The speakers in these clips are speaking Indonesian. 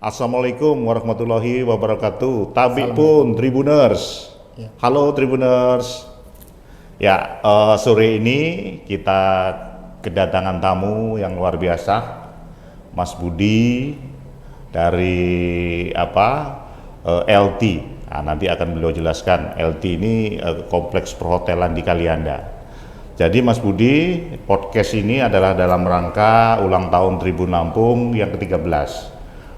Assalamualaikum warahmatullahi wabarakatuh. Tabik pun Tribuners. Ya. Halo Tribuners. Ya, sore ini kita kedatangan tamu yang luar biasa, Mas Budi dari LT. Nah, nanti akan beliau jelaskan. LT ini kompleks perhotelan di Kalianda. Jadi Mas Budi, podcast ini adalah dalam rangka ulang tahun Tribun Lampung yang ke-13.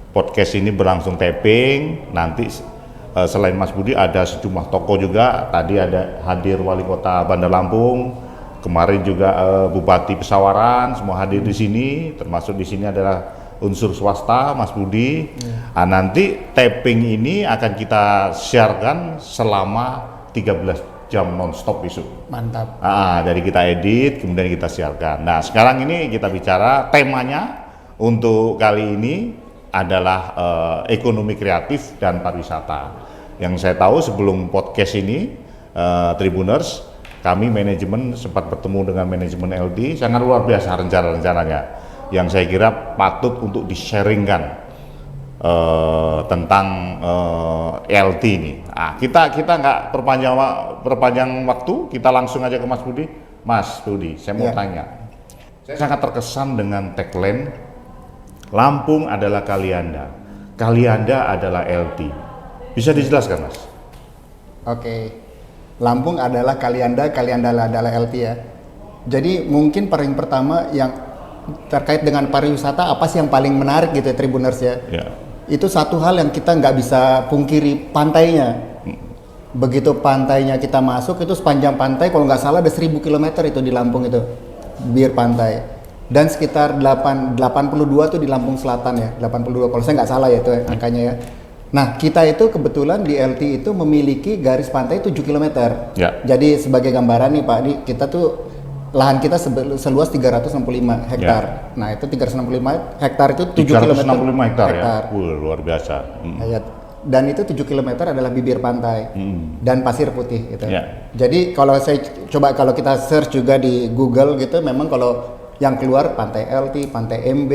Podcast ini berlangsung taping, nanti selain Mas Budi ada sejumlah tokoh juga. Tadi ada hadir Wali Kota Bandar Lampung, kemarin juga Bupati Pesawaran, semua hadir di sini, termasuk di sini adalah unsur swasta, Mas Budi. Nah, nanti taping ini akan kita siarkan selama 13 jam non-stop besok. Mantap. Dari kita edit, kemudian kita siarkan. Nah, sekarang ini kita bicara temanya untuk kali ini adalah ekonomi kreatif dan pariwisata. Yang saya tahu sebelum podcast ini, Tribuners, kami manajemen sempat bertemu dengan manajemen LT, sangat luar biasa rencana-rencananya, yang saya kira patut untuk di-sharingkan tentang LT ini. Nah, kita nggak perpanjang waktu, kita langsung aja ke Mas Budi. Mas Budi, saya mau tanya. Saya sangat terkesan dengan tagline Lampung adalah Kalianda, Kalianda adalah LT. Bisa dijelaskan, Mas? Oke. Lampung adalah Kalianda, Kalianda adalah LT ya. Jadi mungkin paling pertama yang terkait dengan pariwisata, apa sih yang paling menarik gitu ya, Tribuners ya? Ya. Itu satu hal yang kita nggak bisa pungkiri, pantainya. Begitu pantainya kita masuk, itu sepanjang pantai kalau nggak salah ada 1000 km itu di Lampung itu, bir pantai. Dan sekitar 82 tuh di Lampung Selatan ya, 82 kalau saya nggak salah ya itu angkanya ya. Nah, kita itu kebetulan di LT itu memiliki garis pantai 7 km. Ya. Jadi sebagai gambaran nih Pak, kita tuh lahan kita seluas 365 hektar. Ya. Nah, itu 365 hektar itu 7 km. 365 hektar ya. Luar biasa. Ya. Dan itu 7 km adalah bibir pantai dan pasir putih gitu. Ya. Jadi kalau kalau kita search juga di Google gitu, memang kalau yang keluar pantai LT, pantai MB,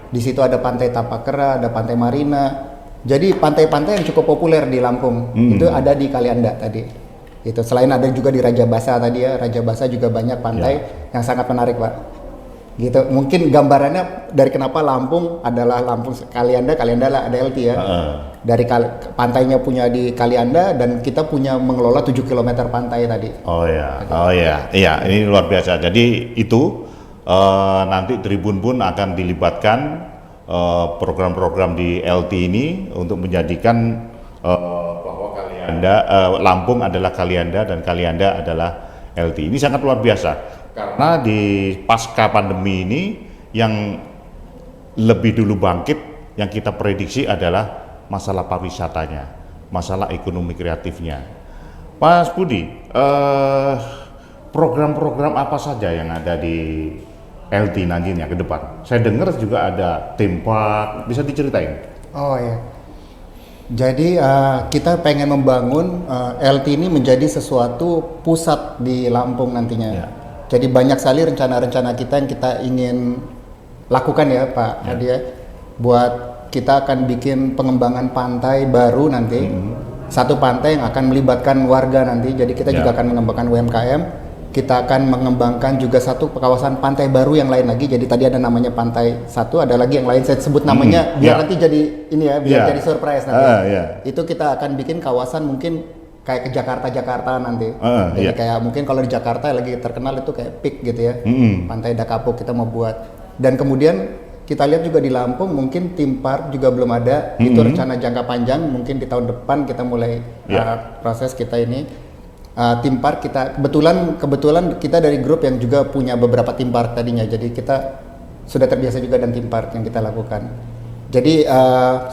di situ ada pantai Tapakera, ada pantai Marina. Jadi pantai-pantai yang cukup populer di Lampung itu ada di Kalianda tadi. Itu selain ada juga di Raja Basa tadi ya, Raja Basa juga banyak pantai yang sangat menarik Pak. Gitu. Mungkin gambarannya dari kenapa Lampung adalah Lampung Kalianda, Kalianda lah ada LT ya. Dari pantainya punya di Kalianda dan kita punya mengelola 7 km pantai tadi. Iya, ini luar biasa. Jadi itu nanti Tribun pun akan dilibatkan program-program di LT ini untuk menjadikan bahwa Lampung adalah Kalianda dan Kalianda adalah LT. Ini sangat luar biasa karena di pasca pandemi ini yang lebih dulu bangkit yang kita prediksi adalah masalah pariwisatanya, masalah ekonomi kreatifnya. Mas Budi, program-program apa saja yang ada di LT nantinya ke depan? Saya dengar juga ada theme park, bisa diceritain? Oh ya, jadi kita pengen membangun LT ini menjadi sesuatu pusat di Lampung nantinya. Ya. Jadi banyak sekali rencana-rencana kita yang kita ingin lakukan ya Pak Hadi ya. Buat kita akan bikin pengembangan pantai baru nanti. Satu pantai yang akan melibatkan warga nanti, jadi kita juga akan mengembangkan UMKM. Kita akan mengembangkan juga satu kawasan pantai baru yang lain lagi. Jadi tadi ada namanya pantai satu, ada lagi yang lain saya sebut namanya biar nanti jadi ini ya, biar jadi surprise nanti. Itu kita akan bikin kawasan mungkin kayak ke Jakarta nanti. Jadi kayak mungkin kalau di Jakarta lagi terkenal itu kayak PIK gitu ya. Pantai Dakapuk kita mau buat. Dan kemudian kita lihat juga di Lampung mungkin theme park juga belum ada. Itu rencana jangka panjang, mungkin di tahun depan kita mulai proses kita ini. Theme park kita kebetulan kita dari grup yang juga punya beberapa theme park tadinya, jadi kita sudah terbiasa juga dengan theme park yang kita lakukan. Jadi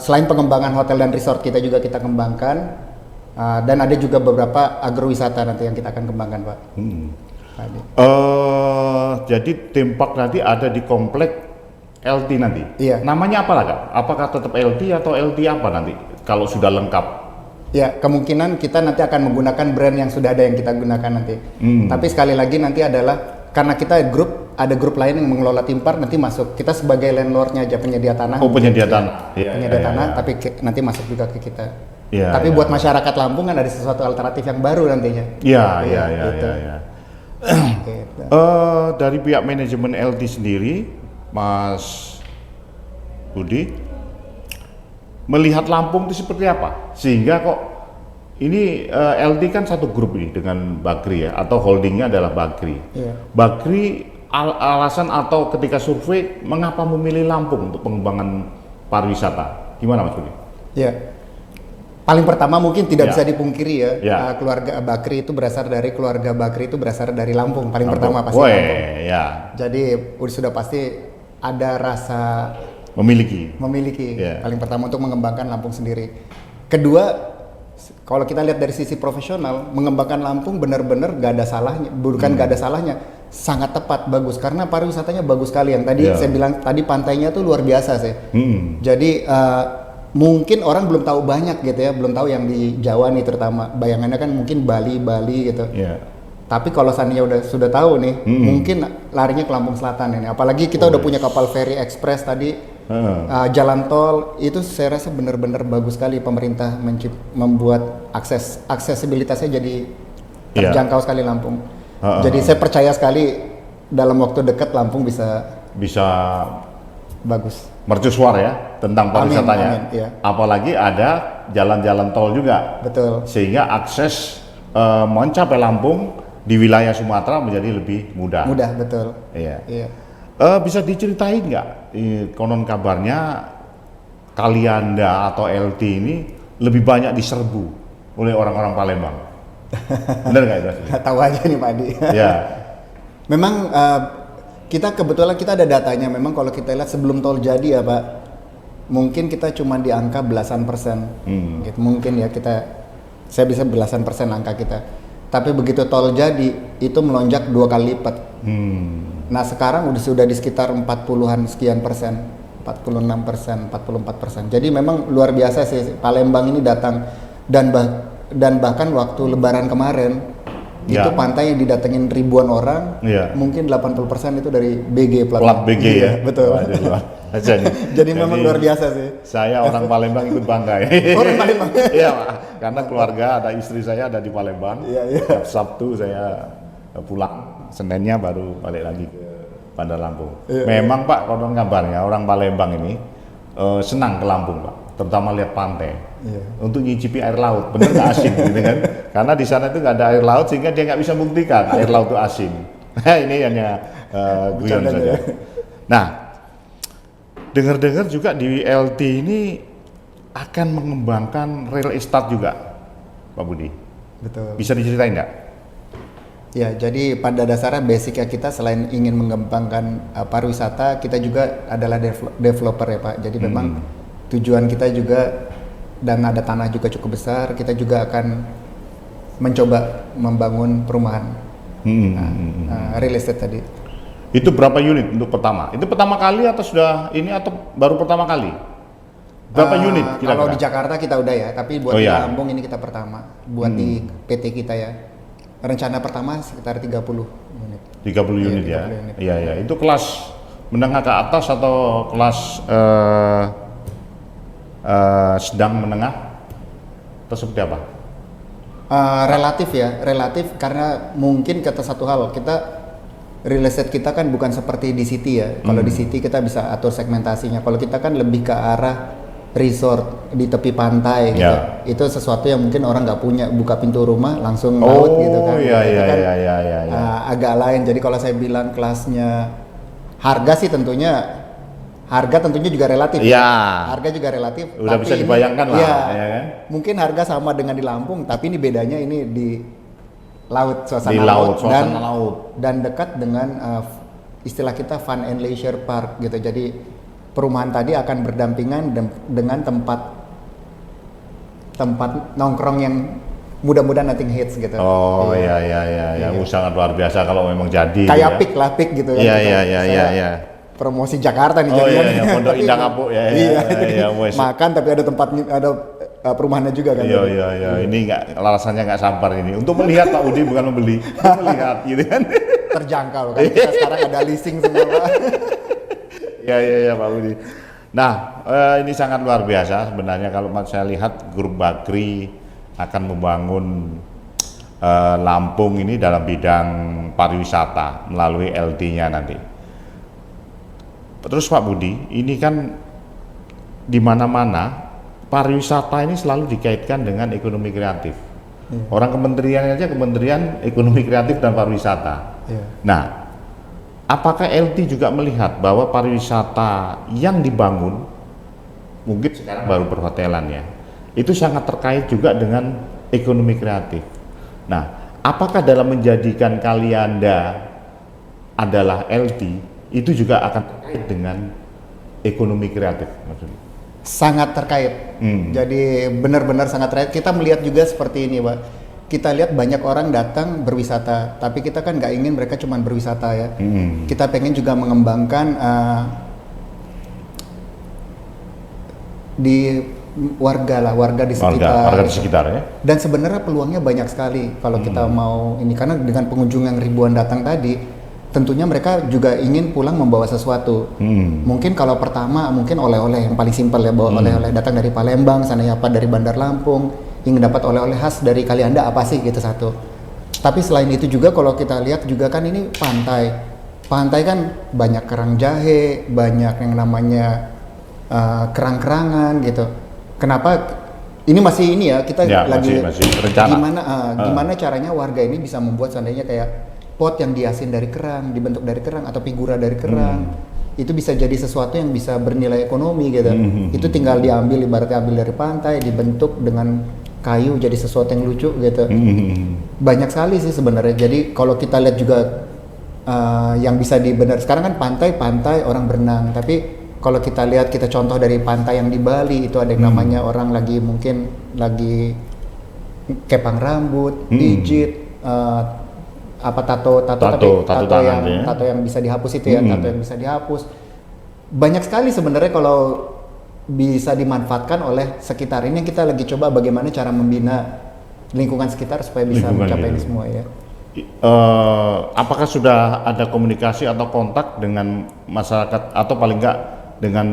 selain pengembangan hotel dan resort kita juga kita kembangkan dan ada juga beberapa agrowisata nanti yang kita akan kembangkan Pak. Jadi theme park nanti ada di komplek LT nanti? Iya. Namanya apa Kak? Apakah tetap LT atau LT apa nanti kalau sudah lengkap? Ya, kemungkinan kita nanti akan menggunakan brand yang sudah ada yang kita gunakan nanti. Tapi sekali lagi nanti adalah karena kita grup ada grup lain yang mengelola theme park, nanti masuk. Kita sebagai landlordnya aja, penyedia tanah. Oh, penyedia tanah. Iya, penyedia iya, tanah, iya. tapi nanti masuk juga ke kita. Iya, Tapi iya. buat masyarakat Lampung kan ada sesuatu alternatif yang baru nantinya. Iya, iya, iya, gitu. iya. Gitu. Dari pihak manajemen LT sendiri, Mas Budi, melihat Lampung itu seperti apa? Sehingga kok ini LT kan satu grup ini dengan Bakri ya, atau holdingnya adalah Bakri. Iya. Bakri alasan atau ketika survei mengapa memilih Lampung untuk pengembangan pariwisata? Gimana Mas Budi? Ya, paling pertama mungkin tidak Ya. bisa dipungkiri ya, Ya. keluarga Bakri itu berasal dari Lampung. Paling pertama pasti Woi, Lampung. ya, Jadi sudah pasti ada rasa memiliki. Ya. paling pertama untuk mengembangkan Lampung sendiri. Kedua, kalau kita lihat dari sisi profesional, mengembangkan Lampung benar-benar gak ada salahnya, bukan gak ada salahnya, sangat tepat, bagus karena pariwisatanya bagus sekali. Yang tadi Ya. saya bilang tadi pantainya tuh luar biasa sih. Hmm. Jadi mungkin orang belum tahu banyak gitu ya, belum tahu yang di Jawa nih terutama. Bayangannya kan mungkin Bali gitu. Ya. Tapi kalau seandainya sudah tahu nih, mungkin larinya ke Lampung Selatan ini. Apalagi kita udah punya kapal feri ekspres tadi. Jalan tol itu saya rasa benar-benar bagus sekali, pemerintah membuat aksesibilitasnya jadi terjangkau sekali Lampung. Jadi saya percaya sekali dalam waktu dekat Lampung bisa bagus. Mercusuar ya tentang pariwisatanya. Amin, iya. Apalagi ada jalan-jalan tol juga. Betul. Sehingga akses mencapai Lampung di wilayah Sumatera menjadi lebih mudah. Mudah, betul. Iya. Iya. Bisa diceritain nggak, konon kabarnya Kalianda atau LT ini lebih banyak diserbu oleh orang-orang Palembang. Benar nggak itu? Tahu aja nih Pak Adi. Ya. Memang kita kebetulan kita ada datanya. Memang kalau kita lihat sebelum tol jadi ya Pak, mungkin kita cuma di angka belasan persen. Gitu. Mungkin ya saya bisa belasan persen angka kita. Tapi begitu tol jadi itu melonjak 2 kali lipat. Nah sekarang sudah di sekitar 40-an sekian persen, 46%, 44%. Jadi memang luar biasa sih Palembang ini datang dan bahkan waktu Lebaran kemarin itu pantai yang didatengin ribuan orang, mungkin 80% itu dari BG plat BG ya. Betul. Jadi memang luar biasa sih. Saya orang Palembang ikut bangga ya. Orang Palembang. Iya Pak, karena keluarga ada istri saya ada di Palembang. Tiap Sabtu saya pulang, Seninnya baru balik lagi ke Bandar Lampung. Memang Pak, konon kabarnya orang Palembang ini senang ke Lampung Pak, terutama lihat pantai. Untuk nyicipi air laut, bener nggak asin gitu kan? Karena di sana itu nggak ada air laut sehingga dia nggak bisa membuktikan air laut itu asin. Ini hanya guyon saja. Nah, dengar-dengar juga di LT ini akan mengembangkan real estate juga, Pak Budi. Betul. Bisa diceritain nggak? Ya, jadi pada dasarnya basicnya kita selain ingin mengembangkan pariwisata, kita juga adalah developer ya Pak. Jadi memang tujuan kita juga, dan ada tanah juga cukup besar, kita juga akan mencoba membangun perumahan real estate tadi. Itu berapa unit untuk pertama? Itu pertama kali atau sudah ini atau baru pertama kali? Berapa unit kira-kira? Kalau di Jakarta kita udah ya, tapi buat di Lampung ini kita pertama. Buat di PT kita ya. Rencana pertama sekitar 30 unit. 30 unit ya? 30 unit. Iya, iya. Itu kelas menengah ke atas atau kelas sedang menengah? Atau seperti apa? Relatif ya, relatif karena mungkin kata satu hal, kita real estate kita kan bukan seperti di city ya. Kalau di city kita bisa atur segmentasinya. Kalau kita kan lebih ke arah resort di tepi pantai gitu. Itu sesuatu yang mungkin orang nggak punya, buka pintu rumah langsung laut gitu kan. Agak lain. Jadi kalau saya bilang kelasnya harga sih tentunya juga relatif. Harga juga relatif. Udah tapi bisa dibayangkan lah. Ya kan? Mungkin harga sama dengan di Lampung, tapi ini bedanya ini di laut, suasana laut. Dan dekat dengan istilah kita fun and leisure park gitu. Jadi perumahan tadi akan berdampingan dengan tempat nongkrong yang mudah-mudahan nothing hits gitu. Oh iya. Sangat luar biasa kalau memang jadi. Kayak pik gitu ya. Iya. Promosi Jakarta nih jadi. Oh iya, Pondok Indah Kapuk ya. Iya. Makan tapi ada perumahannya juga kan. Iya. Ini alasannya nggak sabar ini. Untuk melihat Pak Budi bukan membeli, melihat gitu kan. terjangkau kan. Kita sekarang ada leasing semua Pak. Ya Pak Budi. Nah, ini sangat luar biasa sebenarnya kalau saya lihat Grup Bakri akan membangun Lampung ini dalam bidang pariwisata melalui LT-nya nanti. Terus Pak Budi, ini kan di mana-mana pariwisata ini selalu dikaitkan dengan ekonomi kreatif. Orang kementerian aja Kementerian Ekonomi Kreatif dan Pariwisata. Nah, apakah LT juga melihat bahwa pariwisata yang dibangun, mungkin sekarang baru perhotelan ya, itu sangat terkait juga dengan ekonomi kreatif. Nah, apakah dalam menjadikan Kalianda adalah LT, itu juga akan terkait dengan ekonomi kreatif maksudnya? Sangat terkait. Jadi benar-benar sangat terkait. Kita melihat juga seperti ini, Pak. Kita lihat banyak orang datang berwisata, tapi kita kan nggak ingin mereka cuma berwisata ya. Kita pengen juga mengembangkan di warga di sekitar. Warga di sekitar ya. Dan sebenarnya peluangnya banyak sekali kalau kita mau ini, karena dengan pengunjung yang ribuan datang tadi, tentunya mereka juga ingin pulang membawa sesuatu. Mungkin kalau pertama mungkin oleh-oleh yang paling simpel ya, bawa oleh-oleh datang dari Palembang, sana ya Pak dari Bandar Lampung, ingin dapat oleh-oleh khas dari Kalianda apa sih gitu satu. Tapi selain itu juga kalau kita lihat juga kan ini pantai. Pantai kan banyak kerang jahe, banyak yang namanya kerang-kerangan gitu. Kenapa ini masih ini ya, kita Ya, lagi masih rencana. gimana caranya warga ini bisa membuat seandainya kayak pot yang diasin dari kerang, dibentuk dari kerang atau figura dari kerang, itu bisa jadi sesuatu yang bisa bernilai ekonomi gitu. Itu tinggal diambil, ibaratnya ambil dari pantai, dibentuk dengan kayu jadi sesuatu yang lucu gitu. Banyak sekali sih sebenarnya. Jadi kalau kita lihat juga yang bisa dibenar, sekarang kan pantai orang berenang, tapi kalau kita lihat, kita contoh dari pantai yang di Bali itu ada yang namanya orang mungkin lagi kepang rambut, pijit, tato yang bisa dihapus itu ya, tato yang bisa dihapus. Banyak sekali sebenarnya kalau bisa dimanfaatkan oleh sekitar. Ini kita lagi coba bagaimana cara membina lingkungan sekitar supaya bisa mencapai ini semua ya. Apakah sudah ada komunikasi atau kontak dengan masyarakat atau paling enggak dengan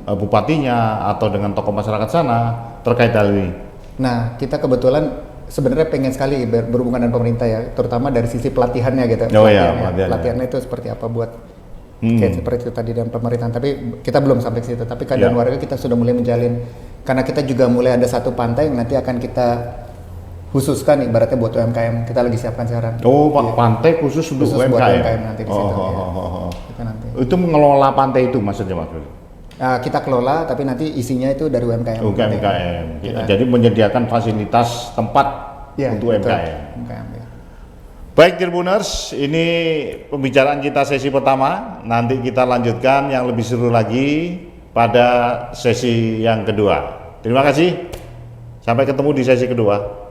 bupatinya atau dengan tokoh masyarakat sana terkait hal ini? Nah, kita kebetulan sebenarnya pengen sekali berhubungan dengan pemerintah ya, terutama dari sisi pelatihannya gitu. Pelatihannya itu seperti apa buat kayak seperti itu tadi dan pemerintahan. Tapi kita belum sampai ke situ. Tapi keadaan warga kita sudah mulai menjalin, karena kita juga mulai ada satu pantai yang nanti akan kita khususkan ibaratnya buat UMKM. Kita lagi siapkan sekarang. Pantai khusus untuk UMKM. Buat UMKM nanti di situ. Kita nanti. Itu mengelola pantai itu maksudnya Mas? Kita kelola, tapi nanti isinya itu dari UMKM. UMKM. Jadi menyediakan fasilitas tempat untuk UMKM. Ya. Baik Tribuners, ini pembicaraan kita sesi pertama. Nanti kita lanjutkan yang lebih seru lagi pada sesi yang kedua. Terima kasih. Sampai ketemu di sesi kedua.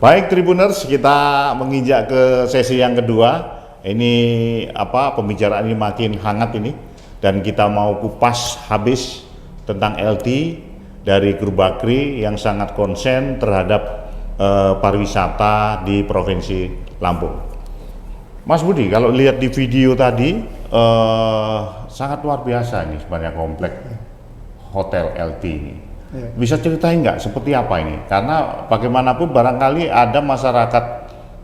Baik Tribuners, kita menginjak ke sesi yang kedua. ini apa pembicaraan ini makin hangat ini, dan kita mau kupas habis tentang LT dari Guru Bakri yang sangat konsen terhadap pariwisata di Provinsi Lampung. Mas Budi, kalau lihat di video tadi sangat luar biasa ini sebenarnya komplek Hotel LT ini. Bisa ceritain nggak seperti apa ini? Karena bagaimanapun barangkali ada masyarakat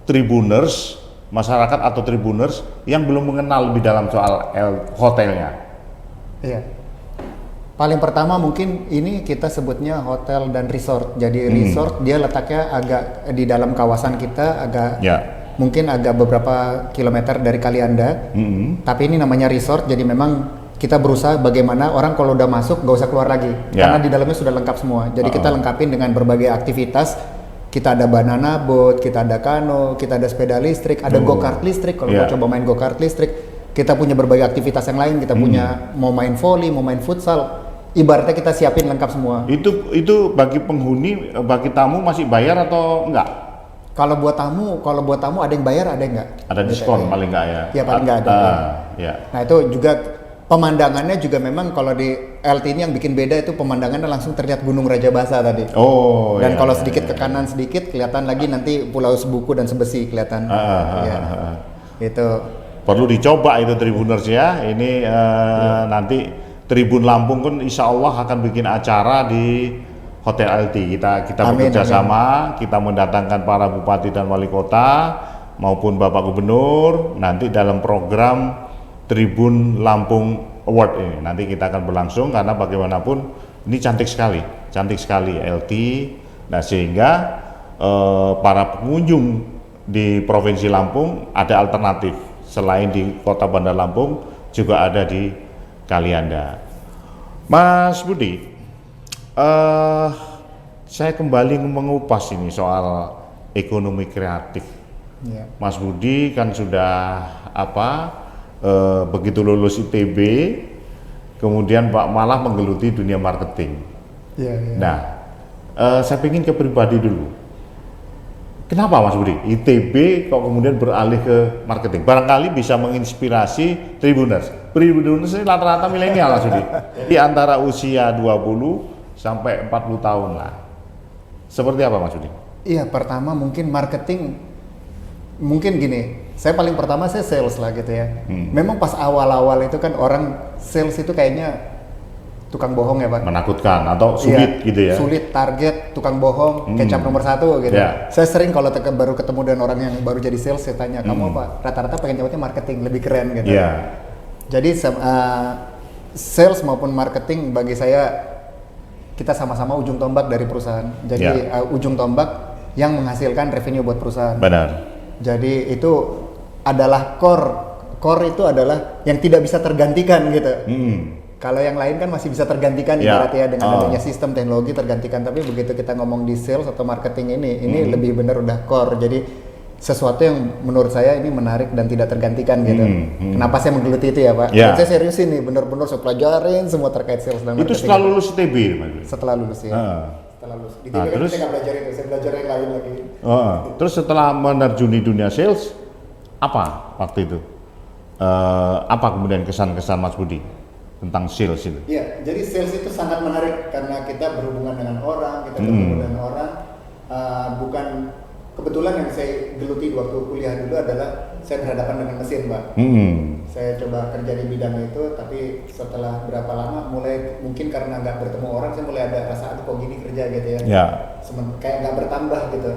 tribuners, masyarakat atau tribuners yang belum mengenal lebih dalam soal hotelnya. Iya. Paling pertama mungkin ini kita sebutnya hotel dan resort. Jadi resort dia letaknya agak di dalam kawasan kita, agak mungkin agak beberapa kilometer dari Kalianda. Tapi ini namanya resort, jadi memang kita berusaha bagaimana orang kalau udah masuk gak usah keluar lagi, karena di dalamnya sudah lengkap semua. Jadi kita lengkapin dengan berbagai aktivitas. Kita ada banana boat, kita ada kano, kita ada sepeda listrik, ada go-kart listrik. Kalau mau coba main go-kart listrik, kita punya berbagai aktivitas yang lain. Kita punya mau main volley, mau main futsal. Ibaratnya kita siapin lengkap semua. Itu bagi penghuni, bagi tamu masih bayar atau enggak? Kalau buat tamu ada yang bayar, ada yang enggak. Ada diskon paling enggak ya? Iya paling enggak ada. Nah itu juga pemandangannya juga memang kalau di LT ini yang bikin beda itu pemandangannya langsung terlihat Gunung Raja Basa tadi. Dan kalau sedikit ke kanan sedikit kelihatan lagi nanti Pulau Sebuku dan Sebesi kelihatan. Itu perlu dicoba itu Tribuners ya. Ini nanti Tribun Lampung pun insya Allah akan bikin acara di Hotel LT. Kita bekerja sama, kita mendatangkan para bupati dan wali kota maupun Bapak Gubernur nanti dalam program Tribun Lampung Award ini. Nanti kita akan berlangsung karena bagaimanapun ini cantik sekali LT. Nah sehingga para pengunjung di Provinsi Lampung ada alternatif selain di Kota Bandar Lampung juga ada di Kalianda. Mas Budi, saya kembali mengupas ini soal ekonomi kreatif. Mas Budi kan sudah begitu lulus ITB, kemudian Pak malah menggeluti dunia marketing. Nah, saya ingin ke pribadi dulu. Kenapa Mas Budi ITB kok kemudian beralih ke marketing? Barangkali bisa menginspirasi Tribuners. Tribuners ini rata-rata milenial Mas Budi. Jadi antara usia 20 sampai 40 tahun lah. Seperti apa Mas Budi? Iya, pertama mungkin marketing, mungkin gini, saya paling pertama saya sales lah gitu ya. Memang pas awal-awal itu kan orang sales itu kayaknya tukang bohong ya Pak. Menakutkan atau sulit gitu ya. Sulit, target, tukang bohong, kecap nomor 1 gitu. Saya sering kalau baru ketemu dengan orang yang baru jadi sales, saya tanya, kamu apa? Rata-rata pengen jawabnya marketing, lebih keren gitu. Jadi sales maupun marketing bagi saya kita sama-sama ujung tombak dari perusahaan. Jadi ujung tombak yang menghasilkan revenue buat perusahaan. Benar. Jadi itu adalah core itu adalah yang tidak bisa tergantikan gitu. Kalau yang lain kan masih bisa tergantikan ibaratnya dengan adanya sistem teknologi tergantikan, tapi begitu kita ngomong di sales atau marketing ini lebih benar udah core. Jadi sesuatu yang menurut saya ini menarik dan tidak tergantikan gitu. Kenapa saya menggeluti itu ya Pak? Dan saya serius ini benar-benar saya pelajarin semua terkait sales dan marketing. Itu setelah lulus ITB? Setelah lulus ya. Setelah lulus. Di ITB kan saya nggak belajar itu, saya belajar yang lain lagi. Terus setelah menerjuni dunia sales, apa waktu itu? Apa kemudian kesan-kesan Mas Budi tentang sales itu? Iya, jadi sales itu sangat menarik karena kita berhubungan dengan orang, kita bertemu dengan orang. Bukan kebetulan yang saya geluti waktu kuliah dulu adalah saya berhadapan dengan mesin, Pak. Saya coba kerja di bidang itu, tapi setelah berapa lama mulai mungkin karena nggak bertemu orang, saya mulai ada rasa kok gini kerja gitu ya. Kayak nggak bertambah gitu.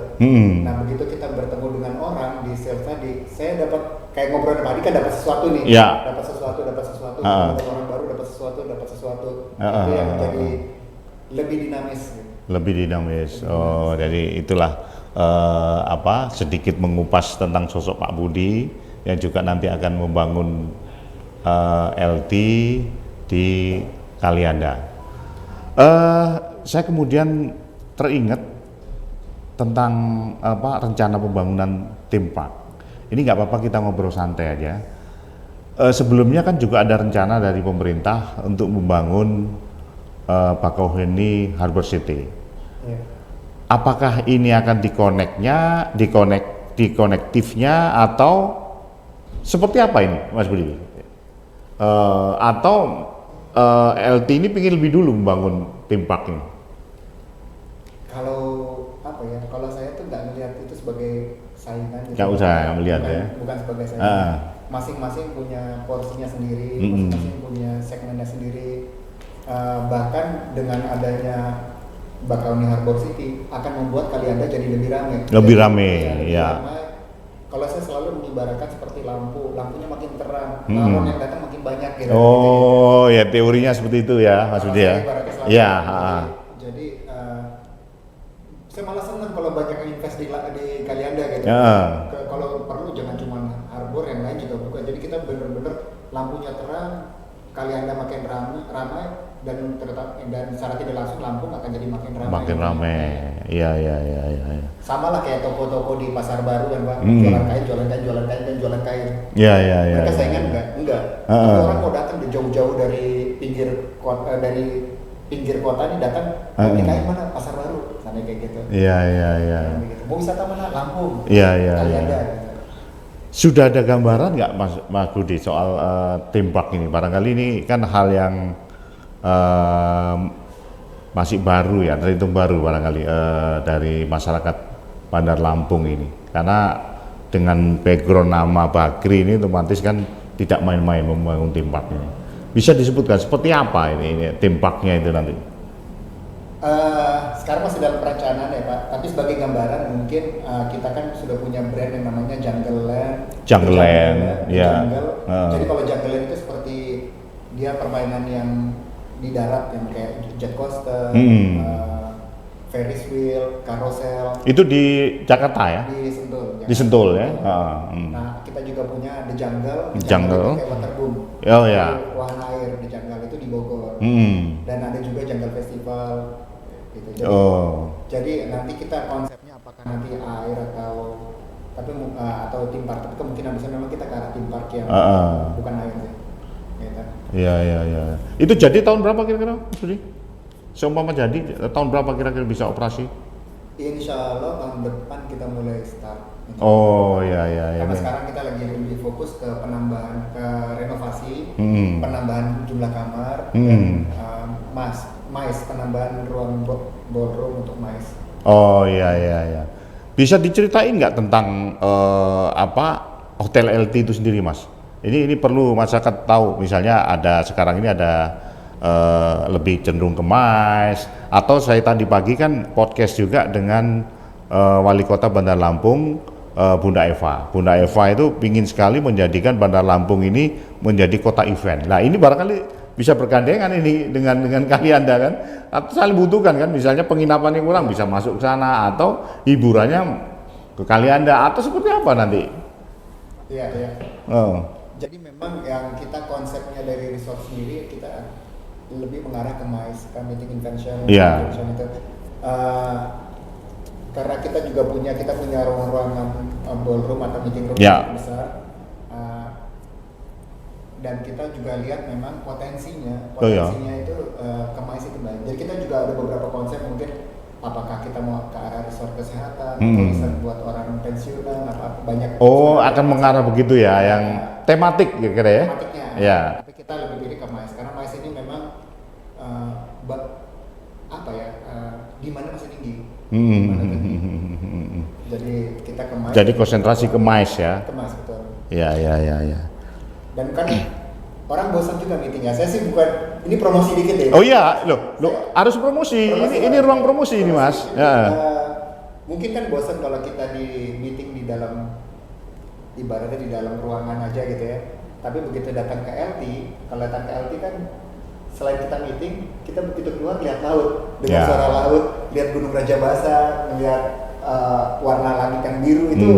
Nah begitu kita bertemu dengan orang di sales tadi, saya dapat kayak ngobrol sama Adi kan dapat sesuatu nih, dapat sesuatu, ketemu orang baru dapat sesuatu. Itu yang jadi lebih dinamis. Lebih dinamis. Oh, jadi itulah sedikit mengupas tentang sosok Pak Budi yang juga nanti akan membangun LT di Kalianda. Saya kemudian teringat tentang rencana pembangunan theme park. Ini nggak apa-apa kita ngobrol santai aja. Sebelumnya kan juga ada rencana dari pemerintah untuk membangun Bakauheni Harbor City. Apakah ini akan dikonektifnya atau Seperti apa ini, Mas Budi? Atau LT ini ingin lebih dulu membangun theme park ini? Kalau apa ya? Kalau saya tuh nggak melihat itu sebagai saingan. Nggak usah melihat bukan, ya. Bukan sebagai saingan. Masing-masing punya porsinya sendiri, masing-masing punya segmennya sendiri. Bahkan dengan adanya Bakauni Harbor City akan membuat Kalianda jadi lebih ramai. Lebih ramai, ya. Kalau saya selalu mengibaratkan seperti lampunya makin terang, orang yang datang makin banyak gitu. Oh, ya teorinya seperti itu ya, Mas Budi ya. Iya. Jadi saya malah senang kalau banyak yang invest di Kalianda gitu. Kalau perlu jangan cuma Harbor, yang lain juga bukan. Jadi kita benar-benar lampunya terang, Kalianda makin ramai dan secara tidak langsung Lampung akan jadi makin ramai. Makin ramai. Iya. Sama lah kayak toko-toko di Pasar Baru kan Pak, jualan kain. Iya. Mereka saingan enggak. Orang mau datang jauh-jauh dari pinggir kota nih datang, beli kain mana? Pasar Baru, sana kayak gitu. Iya. Mau wisata mana? Lampung. Iya. Kalianda. Sudah ada gambaran nggak Mas Budi soal theme park ini? Barangkali ini kan hal yang masih baru ya, terhitung baru barangkali dari masyarakat Bandar Lampung ini. Karena dengan background nama Bagri ini otomatis kan tidak main-main membangun theme park ini. Bisa disebutkan seperti apa ini theme parknya itu nanti? Sekarang masih dalam perencanaan ya Pak, tapi sebagai gambaran mungkin kita kan sudah punya brand yang namanya Jungle Land. Ya. Jadi kalau Jungle Land itu seperti dia permainan yang di darat yang kayak jet coaster, Ferris wheel, carousel. Itu di Jakarta ya? Di Sentul. Di Sentul ya. Nah kita juga punya The Jungle. Jungle. Kayak waterboom. Oh ya. Wahana air di Jungle itu di Bogor. Dan ada juga Jungle Festival. Gitu. Jadi nanti kita konsepnya apakah nanti air atau theme park, tapi kemungkinan besar memang kita ke arah theme park yang bukan air sih. Gitu. Iya. Itu jadi tahun berapa kira-kira, Budi? Seumpama jadi tahun berapa kira-kira bisa operasi? Insya Allah tahun depan kita mulai start. Oh iya. Karena sekarang kita lagi lebih fokus ke penambahan, ke renovasi, penambahan jumlah kamar, dan MICE, penambahan ruang ballroom untuk MICE. Oh iya. Bisa diceritain nggak tentang hotel LT itu sendiri, Mas? Ini perlu masyarakat tahu. Misalnya sekarang ini ada lebih cenderung ke MICE, atau saya tadi pagi kan podcast juga dengan Wali Kota Bandar Lampung, Bunda Eva. Bunda Eva itu ingin sekali menjadikan Bandar Lampung ini menjadi kota event. Nah ini barangkali bisa bergandengan ini dengan Kalianda kan, atau saling butuhkan kan, misalnya penginapan yang kurang bisa masuk ke sana, atau hiburannya ke Kalianda, atau seperti apa nanti? Iya. Jadi memang yang kita konsepnya dari resort sendiri, kita lebih mengarah ke MICE, ke meeting invention, convention itu. Karena kita punya ruang-ruangan ballroom atau meeting room yang besar. Dan kita juga lihat memang potensinya itu ke MICE itu baik. Jadi kita juga ada beberapa konsep, mungkin apakah kita mau ke arah resort kesehatan, atau resort buat orang pensiunan, banyak. Akan mengarah begitu ya, yang tematik kira-kira ya? Tematiknya. Ya. Tapi kita lebih pilih ke MICE karena MICE ini memang demand masih tinggi. Jadi kita ke MICE. Jadi konsentrasi ke MICE ya? Ke MICE betul. Iya. Dan kan orang bosan juga meetingnya. Saya sih ini promosi dikit deh. Oh iya, loh harus promosi. Ini ruang promosi ini, Mas. Ya. Mungkin kan bosan kalau kita di meeting di dalam, ibaratnya di dalam ruangan aja gitu ya. Tapi begitu datang ke LT, kalau datang ke LT kan selain kita meeting, kita begitu keluar lihat laut, dengan suara laut, lihat Gunung Raja Basa, lihat warna langit yang biru itu.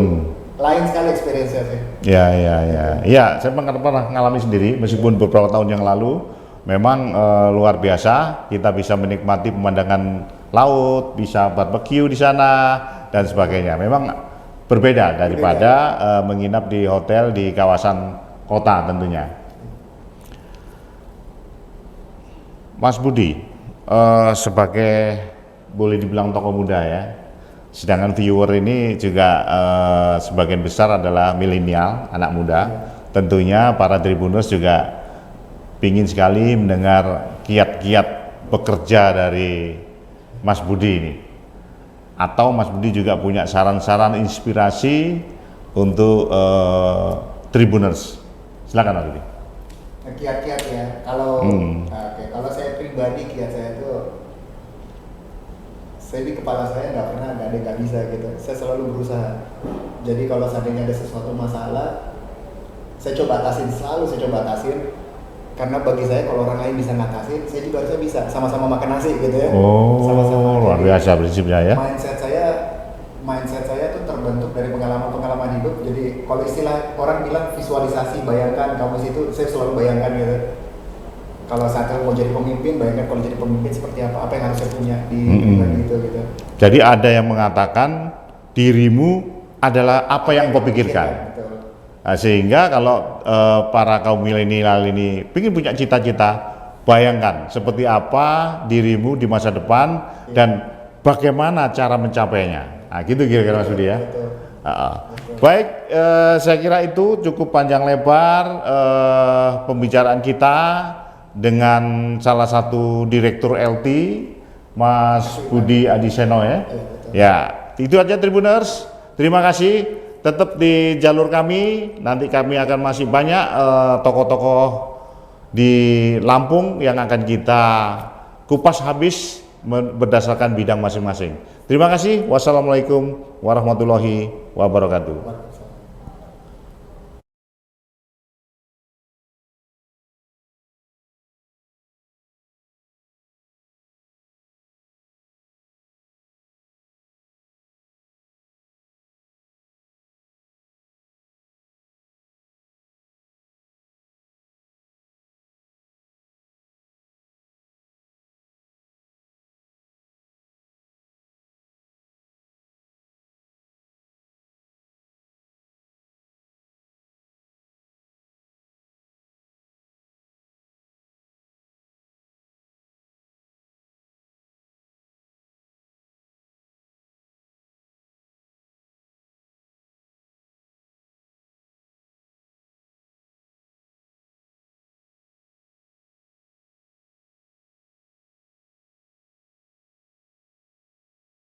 Lain sekali experience-nya sih. Iya, saya pernah ngalami sendiri meskipun beberapa tahun yang lalu. Memang luar biasa, kita bisa menikmati pemandangan laut, bisa barbecue di sana dan sebagainya. Memang berbeda daripada menginap di hotel di kawasan kota tentunya. Mas Budi, sebagai boleh dibilang tokoh muda ya, Sedangkan viewer ini juga sebagian besar adalah milenial, anak muda. Tentunya para Tribuners juga ingin sekali mendengar kiat-kiat bekerja dari Mas Budi ini. Atau Mas Budi juga punya saran-saran inspirasi untuk Tribuners. Silakan Mas Budi. Kiat-kiat ya. Kalau kalau saya pribadi, kiat saya tuh, saya di kepala saya nggak ada nggak bisa gitu. Saya selalu berusaha. Jadi kalau seandainya ada sesuatu masalah, saya coba atasin, selalu saya coba atasin. Karena bagi saya kalau orang lain bisa ngatasin, saya juga harusnya bisa. Sama-sama makan nasi gitu ya. Sama-sama. Luar biasa prinsipnya ya. Mindset saya tuh terbentuk dari pengalaman hidup. Jadi kalau istilah orang bilang visualisasi, bayangkan kamu situ, saya selalu bayangkan gitu. Kalau saat mau jadi pemimpin, bayangkan kalau jadi pemimpin seperti apa yang harus saya punya di gitu. Jadi ada yang mengatakan dirimu adalah apa yang kau pikirkan. Nah, sehingga kalau para kaum milenial ini ingin punya cita-cita, bayangkan seperti apa dirimu di masa depan dan bagaimana cara mencapainya. Nah, gitu kira-kira Mas Budi ya. Baik, saya kira itu cukup panjang lebar pembicaraan kita dengan salah satu direktur LT, Mas Budi Adiseno ya. Ya, itu aja Tribuners. Terima kasih. Tetap di jalur kami. Nanti kami akan masih banyak tokoh-tokoh di Lampung yang akan kita kupas habis berdasarkan bidang masing-masing. Terima kasih. Wassalamualaikum warahmatullahi wabarakatuh.